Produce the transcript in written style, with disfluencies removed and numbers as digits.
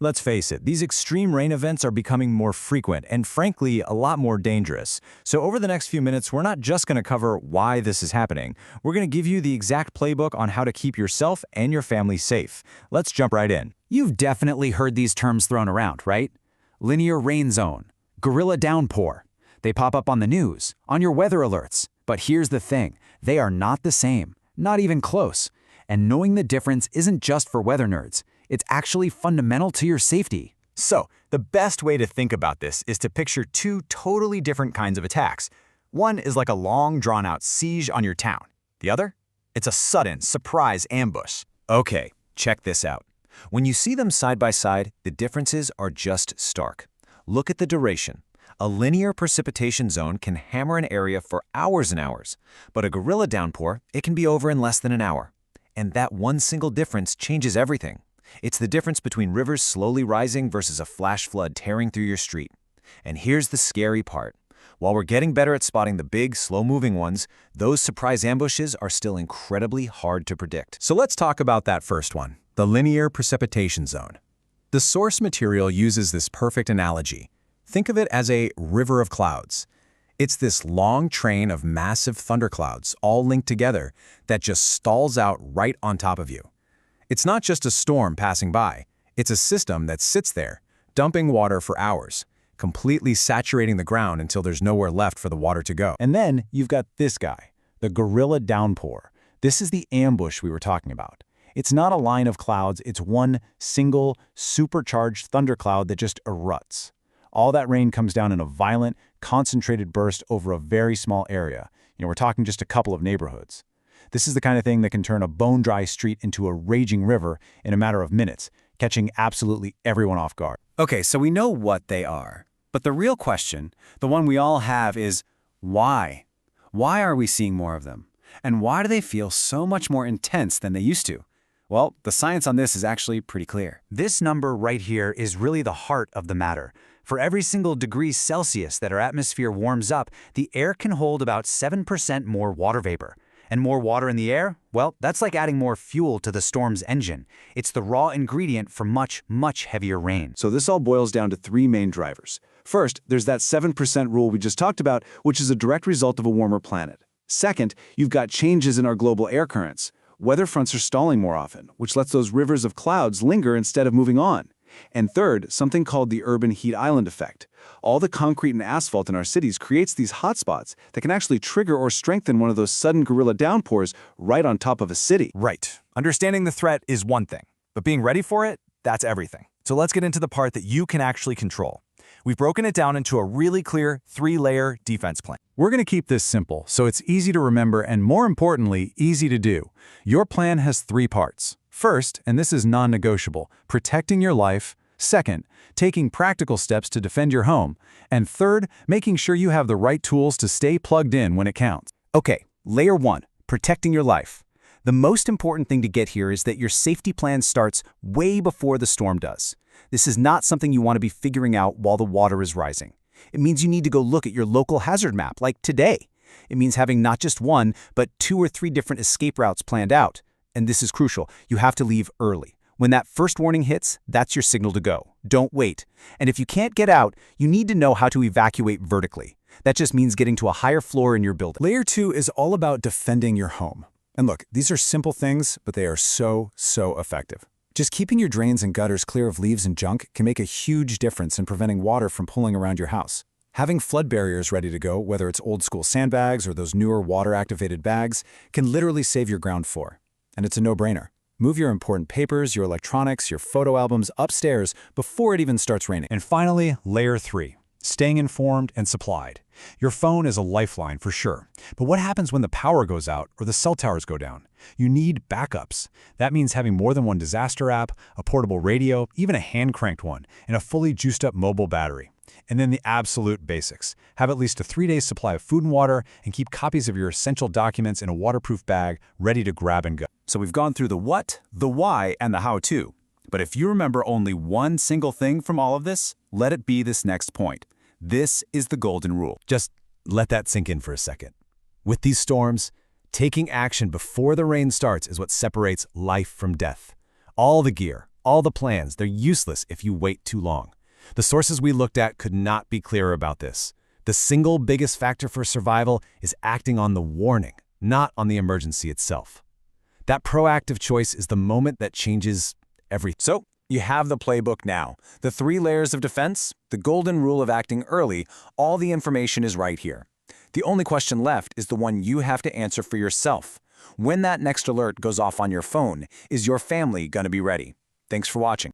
Let's face it, these extreme rain events are becoming more frequent and frankly, a lot more dangerous. So over the next few minutes, we're not just going to cover why this is happening. We're going to give you the exact playbook on how to keep yourself and your family safe. Let's jump right in. You've definitely heard these terms thrown around, right? Linear rain zone, gorilla downpour. They pop up on the news, on your weather alerts. But here's the thing, they are not the same, not even close. And knowing the difference isn't just for weather nerds. It's actually fundamental to your safety. So, the best way to think about this is to picture two totally different kinds of attacks. One is like a long, drawn-out siege on your town. The other? It's a sudden, surprise ambush. Okay, check this out. When you see them side by side, the differences are just stark. Look at the duration. A linear precipitation zone can hammer an area for hours and hours, but a gorilla downpour, it can be over in less than an hour. And that one single difference changes everything. It's the difference between rivers slowly rising versus a flash flood tearing through your street. And here's the scary part. While we're getting better at spotting the big, slow-moving ones, those surprise ambushes are still incredibly hard to predict. So let's talk about that first one, the linear precipitation zone. The source material uses this perfect analogy. Think of it as a river of clouds. It's this long train of massive thunderclouds all linked together that just stalls out right on top of you. It's not just a storm passing by, it's a system that sits there, dumping water for hours, completely saturating the ground until there's nowhere left for the water to go. And then you've got this guy, the gorilla downpour. This is the ambush we were talking about. It's not a line of clouds, it's one single, supercharged thundercloud that just erupts. All that rain comes down in a violent, concentrated burst over a very small area. We're talking just a couple of neighborhoods. This is the kind of thing that can turn a bone-dry street into a raging river in a matter of minutes, catching absolutely everyone off guard. Okay, so we know what they are. But the real question, the one we all have, is why? Why are we seeing more of them? And why do they feel so much more intense than they used to? Well, the science on this is actually pretty clear. This number right here is really the heart of the matter. For every single degree Celsius that our atmosphere warms up, the air can hold about 7% more water vapor. And more water in the air? Well, that's like adding more fuel to the storm's engine. It's the raw ingredient for much, much heavier rain. So this all boils down to three main drivers. First, there's that 7% rule we just talked about, which is a direct result of a warmer planet. Second, you've got changes in our global air currents. Weather fronts are stalling more often, which lets those rivers of clouds linger instead of moving on. And third, something called the urban heat island effect. All the concrete and asphalt in our cities creates these hotspots that can actually trigger or strengthen one of those sudden gorilla downpours right on top of a city. Right. Understanding the threat is one thing, but being ready for it, that's everything. So let's get into the part that you can actually control. We've broken it down into a really clear 3-layer defense plan. We're going to keep this simple, so it's easy to remember and, more importantly, easy to do. Your plan has 3 parts. First, and this is non-negotiable, protecting your life. Second, taking practical steps to defend your home. And third, making sure you have the right tools to stay plugged in when it counts. Okay, layer 1, protecting your life. The most important thing to get here is that your safety plan starts way before the storm does. This is not something you want to be figuring out while the water is rising. It means you need to go look at your local hazard map, like today. It means having not just 1, but 2 or 3 different escape routes planned out. And this is crucial, you have to leave early. When that first warning hits, that's your signal to go. Don't wait. And if you can't get out, you need to know how to evacuate vertically. That just means getting to a higher floor in your building. Layer 2 is all about defending your home. And look, these are simple things, but they are so effective. Just keeping your drains and gutters clear of leaves and junk can make a huge difference in preventing water from pooling around your house. Having flood barriers ready to go, whether it's old school sandbags or those newer water-activated bags, can literally save your ground floor. And it's a no-brainer. Move your important papers, your electronics, your photo albums upstairs before it even starts raining. And finally, layer 3, staying informed and supplied. Your phone is a lifeline for sure, but what happens when the power goes out or the cell towers go down? You need backups. That means having more than one disaster app, a portable radio, even a hand-cranked one, and a fully juiced-up mobile battery. And then the absolute basics. Have at least a 3-day supply of food and water, and keep copies of your essential documents in a waterproof bag ready to grab and go. So we've gone through the what, the why, and the how-to. But if you remember only one single thing from all of this, let it be this next point. This is the golden rule. Just let that sink in for a second. With these storms, taking action before the rain starts is what separates life from death. All the gear, All the plans, they're useless if you wait too long. The sources we looked at could not be clearer about this. The single biggest factor for survival is acting on the warning, not on the emergency itself. That proactive choice is the moment that changes everything. So, you have the playbook now. The 3 layers of defense, the golden rule of acting early, all the information is right here. The only question left is the one you have to answer for yourself. When that next alert goes off on your phone, is your family going to be ready? Thanks for watching.